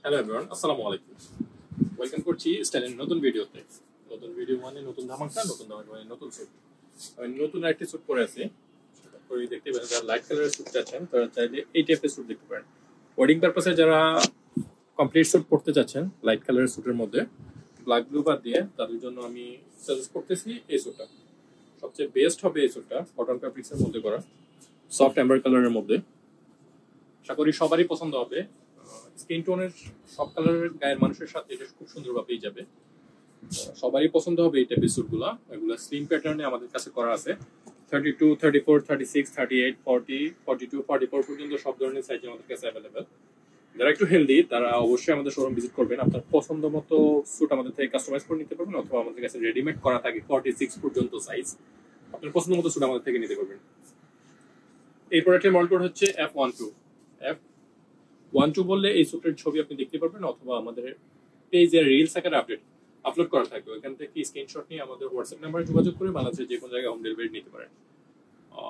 Hello everyone, আসসালামু আলাইকুম। Welcome করছি স্টাইলের নতুন ভিডিওতে। নতুন ভিডিও মানে নতুন ধামাকা, নতুন ধামাকা মানে নতুন স্যুট। আমি নতুন একটি স্যুট পরে আছি। পরে দেখতে পারেন যারা লাইট কালারের স্যুট চাচ্ছেন তারা চাইলে এই টাইপের স্যুট দেখতে পারেন। ওয়েডিং পারপাসে যারা কমপ্লিট স্যুট পরতে চাচ্ছেন লাইট কালারের স্যুটের মধ্যে ব্ল্যাক ব্লু বাদ দিয়ে তাদের জন্য আমি সাজেস্ট করতেছি এই স্যুটটা। সবচেয়ে বেস্ট হবে এই স্যুটটা, কটন ফ্যাব্রিক্সের মধ্যে করা, সফট এম্বার কালারের মধ্যে। আশা করি সবারই পছন্দ হবে। স্কিন টোনের সব কালারের গায়ের মানুষের সাথে এটা খুব সুন্দরভাবেই যাবে। সবারই পছন্দ হবে এই টাইপের স্যুটগুলো। এগুলো স্লিম প্যাটার্নে আমাদের কাছে করা আছে। 32, 34, 36, 38, 40, 42, 44 পর্যন্ত সব ধরনের সাইজ আমাদের কাছে অ্যাভেলেবেল। যারা একটু হেলদি তারা অবশ্যই আমাদের শোরুম ভিজিট করবেন। আপনার পছন্দ মতো স্যুট আমাদের থেকে কাস্টমাইজ করে নিতে পারবেন, অথবা আমাদের কাছে রেডিমেড করা থাকে 46 পর্যন্ত সাইজ। আপনার পছন্দ মতো স্যুট আমাদের থেকে নিতে পারবেন। এই প্রোডাক্টের মডেল কোড হচ্ছে F12। F12 বললে এই স্যুটের ছবি আপনি দেখতে পারবেন, অথবা আমাদের পেজের রিলস আকারে আপলোড করা থাকবে। ওখান থেকে স্ক্রিনশট নিয়ে আমাদের হোয়াটসঅ্যাপ নাম্বারে যোগাযোগ করে বাংলাদেশের যে কোনো জায়গায় হোম ডেলিভারি নিতে পারেন।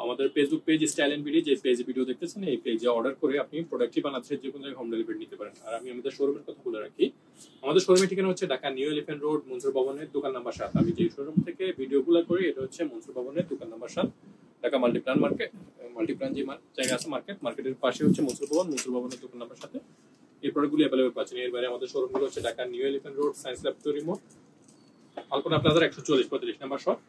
আমাদের Facebook page style and BD, যে পেজে ভিডিও দেখতেছেন এই পেজে অর্ডার করে আপনি প্রোডাক্টটি বাংলাদেশের যে কোনো জায়গায় হোম ডেলিভারি নিতে পারেন। আর আমি আমাদের শোরুমের কথা বলে রাখি, আমাদের শোরুমের ঠিকানা হচ্ছে Dhaka new elephant road, Mansur ভবনের দোকান নাম্বার 7। আমি যে শোরুম থেকে ভিডিওগুলো করি এটা হচ্ছে মনসুর ভবনের দোকান নাম্বার 7, ঢাকা মাল্টিপ্লান যে জায়গা আছে মার্কেটের পাশে হচ্ছে মনসুর ভবনের দোকান নাম্বার 7। এই প্রোডাক্টগুলি অ্যাভেলেবল পাচ্ছেন। এর বাইরে আমাদের শোরুমগুলো হচ্ছে Dhaka new elephant road, science laboratory মোড়, আলপনা প্লাজার 140-45 নাম্বার শপ।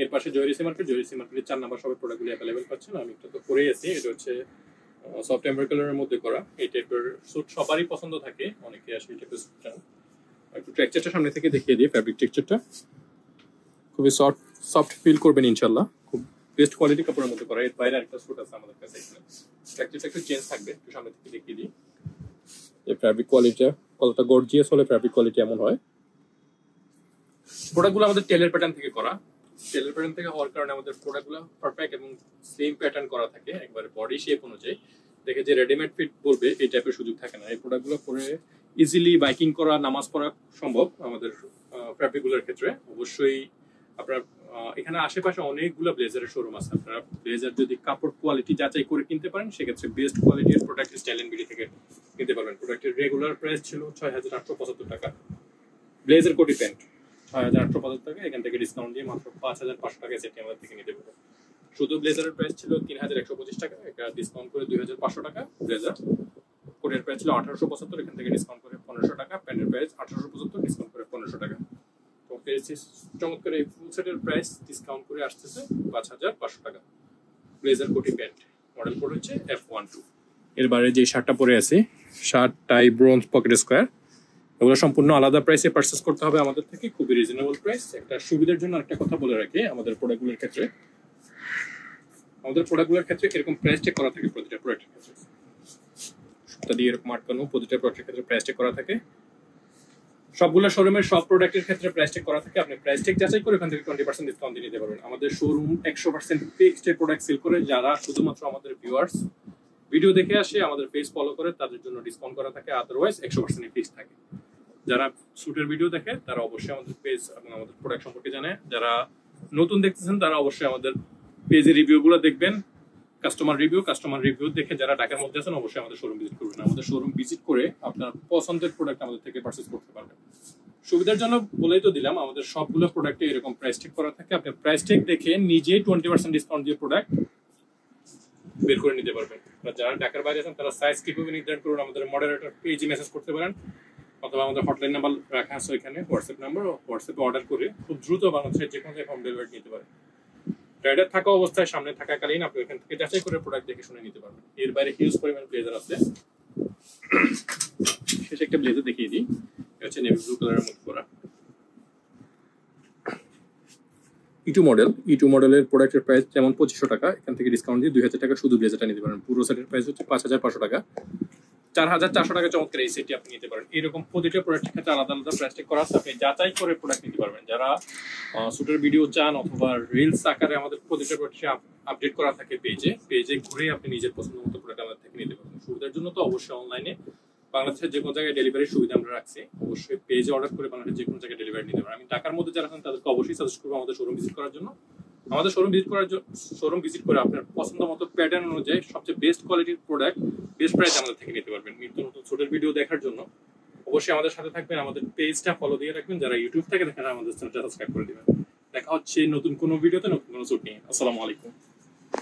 এর পাশে জয়রিসি মার্কেটের 4 নাম্বার শপের প্রোডাক্টগুলি অ্যাভেলেবল পাচ্ছেন। আমি একটা তো পরেই আছি, এটা হচ্ছে সফট এম্বার কালারের মধ্যে করা। এই টাইপের স্যুট সবারই পছন্দ থাকে, অনেকে আসলে এই টাইপের স্যুট চান। একটু টেক্সচারটা সামনে থেকে দেখিয়ে দিই। ফ্যাব্রিক টেক্সচারটা খুবই সফট ফিল করবেন ইনশাল্লাহ। খুব বেস্ট কোয়ালিটি কাপড়ের মধ্যে করা। এর বাইরে একটা স্যুট আছে আমাদের কাছে, টেক্সচারটা একটু চেঞ্জ থাকবে, একটু সামনে থেকে দেখিয়ে দিই। এই ফ্যাব্রিক কোয়ালিটিটা কতটা গর্জিয়াস হলে ফ্যাব্রিক কোয়ালিটি এমন হয়। প্রোডাক্টগুলো আমাদের টেলার প্যাটার্ন থেকে করা। টেলার প্যাটার্ন থেকে হওয়ার কারণে আমাদের প্রোডাক্টগুলো পারফেক্ট এবং সেম প্যাটার্ন করা থাকে, একবারে বডি শেপ অনুযায়ী। দেখে যে রেডিমেড ফিট বলবে এই টাইপের সুযোগ থাকে না। এই প্রোডাক্টগুলো পরে ইজিলি বাইকিং করা, নামাজ পড়া সম্ভব আমাদের ফ্যাব্রিকগুলোর ক্ষেত্রে। অবশ্যই আপনার এখানে আশেপাশে অনেকগুলো ব্লেজারের শোরুম আছে। আপনারা ব্লেজার যদি কাপড় কোয়ালিটি যাচাই করে কিনতে পারেন, সেক্ষেত্রে বেস্ট কোয়ালিটির প্রোডাক্ট স্টাইল এন্ড বিডি থেকে কিনতে পারবেন। প্রোডাক্টের রেগুলার প্রাইস ছিল 6,875 টাকা। ব্লেজার কোটি প্যান্ট 6,875 টাকা, এখান থেকে ডিসকাউন্ট দিয়ে মাত্র 5,500 টাকায় সেটি আমাদের থেকে নিতে পারবেন। শুধু ব্লেজারের প্রাইস ছিল 3,125 টাকা, এটা ডিসকাউন্ট করে 2,500 টাকা ব্লেজার। কোটের প্রাইস ছিল 1,875, এখান থেকে ডিসকাউন্ট করে 1,500 টাকা। প্যান্টের প্রাইস 1,875, ডিসকাউন্ট করে 1,500 টাকা। তো চমৎকার এই ফুল সেটের প্রাইস ডিসকাউন্ট করে আসতেছে 5,500 টাকা। ব্লেজার কোটি প্যান্ট, মডেল কোড হচ্ছে F12। এর বাইরে যে শার্টটা পরে আছি, shirt tie bronze pocket square, এগুলো সম্পূর্ণ আলাদা প্রাইসে পারচেস করতে হবে আমাদের থেকে, খুবই রিজনেবল প্রাইস। একটা সুবিধার জন্য একটা কথা বলে রাখি, আমাদের প্রোডাক্টগুলোর ক্ষেত্রে এরকম প্রাইস চেক করা থাকে প্রতিটা প্রোডাক্টের ক্ষেত্রে। সপ্তাহ দিয়ে এরকম আটকানো প্রতিটা প্রোডাক্টের ক্ষেত্রে প্রাইস চেক করা থাকে। সবগুলো শোরুমের সব প্রোডাক্টের ক্ষেত্রে প্রাইস চেক করা থাকে। আপনি প্রাইস চেক যাচাই করে এখান থেকে 20% ডিসকাউন্ট দিয়ে নিতে পারবেন। আমাদের শোরুম 100% ফিক্সড প্রোডাক্ট সেল করে। যারা শুধুমাত্র আমাদের ভিউয়ার্স ভিডিও দেখে আসে, আমাদের পেজ ফলো করে, তাদের জন্য ডিসকাউন্ট করা থাকে। আদারওয়াইজ 100% ফিক্সড থাকে। যারা স্যুটের ভিডিও দেখে তারা অবশ্যই আমাদের পেজ এবং আমাদের প্রোডাক্ট সম্পর্কে জানে। যারা নতুন দেখতেছেন তারা অবশ্যই আমাদের পেজের রিভিউগুলো দেখবেন, কাস্টমার রিভিউ দেখে যারা ঢাকার মধ্যে আছেন অবশ্যই আমাদের শোরুম ভিজিট করবেন। আমাদের শোরুম ভিজিট করে আপনার পছন্দের প্রোডাক্ট আমাদের থেকে পারচেজ করতে পারবেন। সুবিধার জন্য বলেই তো দিলাম, আমাদের সবগুলো প্রোডাক্টে এরকম প্রাইস টেক করা থাকে। আপনি প্রাইস টেক দেখে নিজে 20% ডিসকাউন্ট দিয়ে প্রোডাক্ট বের করে নিতে পারবেন। যারা ঢাকার বাইরে আছেন তারা সাইজ কিভাবে নির্ধারণ করুন, আমাদের মডারেটর পেজে মেসেজ করতে পারেন, অথবা আমাদের হটলাইন নাম্বার রাখা আছে ওইখানে, হোয়াটসঅ্যাপ নাম্বার, হোয়াটসঅ্যাপে অর্ডার করে খুব দ্রুত বাংলাদেশের যে কোনো জায়গায় হোম ডেলিভারি নিতে পারেন। রাইডার থাকা অবস্থায় সামনে থাকাকালীন আপনি ওইখান থেকে যাচাই করে প্রোডাক্ট দেখে শুনে নিতে পারবেন। এর বাইরে হিউজ পরিমাণ ব্লেজার আছে। শেষে একটা ব্লেজার দেখিয়ে দিই, এটা হচ্ছে নেভি ব্লু কালারের মধ্যে করা ইটু মডেলের প্রোডাক্টের প্রাইস যেমন 2,500 টাকা, এখান থেকে ডিসকাউন্ট দিয়ে 2,000 টাকা শুধু ব্লেজারটা নিতে পারেন। পুরো সেটের প্রাইস হচ্ছে 5,500 টাকা। 4,400 টাকা চমৎকার এই সেটটি আপনি নিতে পারেন। এরকম প্রতিটা প্রোডাক্টের ক্ষেত্রে আলাদা আলাদা প্রাইস টেক করা আছে, আপনি যাচাই করে প্রোডাক্ট নিতে পারবেন। যারা স্যুটের ভিডিও চান অথবা রিলস আকারে আমাদের প্রতিটা প্রোডাক্ট আপডেট করা থাকে পেজে ঘুরে আপনি নিজের পছন্দ মতো প্রোডাক্ট আমাদের থেকে নিতে পারবেন। সুবিধার জন্য তো অবশ্যই অনলাইনে বাংলাদেশের যে কোনো জায়গায় ডেলিভারির সুবিধা আমরা রাখছি। অবশ্যই পেজে অর্ডার করে বাংলাদেশের যে কোনো জায়গায় ডেলিভারি নিতে পারেন। আমি ঢাকার মধ্যে যারা আছেন তাদেরকে অবশ্যই সাজেস্ট করবো আমাদের শোরুম ভিজিট করার জন্য। আমাদের শোরুম ভিজিট করে আপনার পছন্দ মতো প্যাটার্ন অনুযায়ী সবচেয়ে বেস্ট কোয়ালিটির প্রোডাক্ট বেস্ট প্রাইস আমাদের থেকে নিতে পারবেন। নিত্য নতুন ছোটের ভিডিও দেখার জন্য অবশ্যই আমাদের সাথে থাকবেন, আমাদের পেজটা ফলো দিয়ে রাখবেন, যারা ইউটিউব থেকে দেখেন আমাদের চ্যানেলটা সাবস্ক্রাইব করে দিবেন। দেখা হচ্ছে নতুন কোনো ভিডিওতে নতুন কোনো স্যুট নিয়ে। আসসালামু আলাইকুম।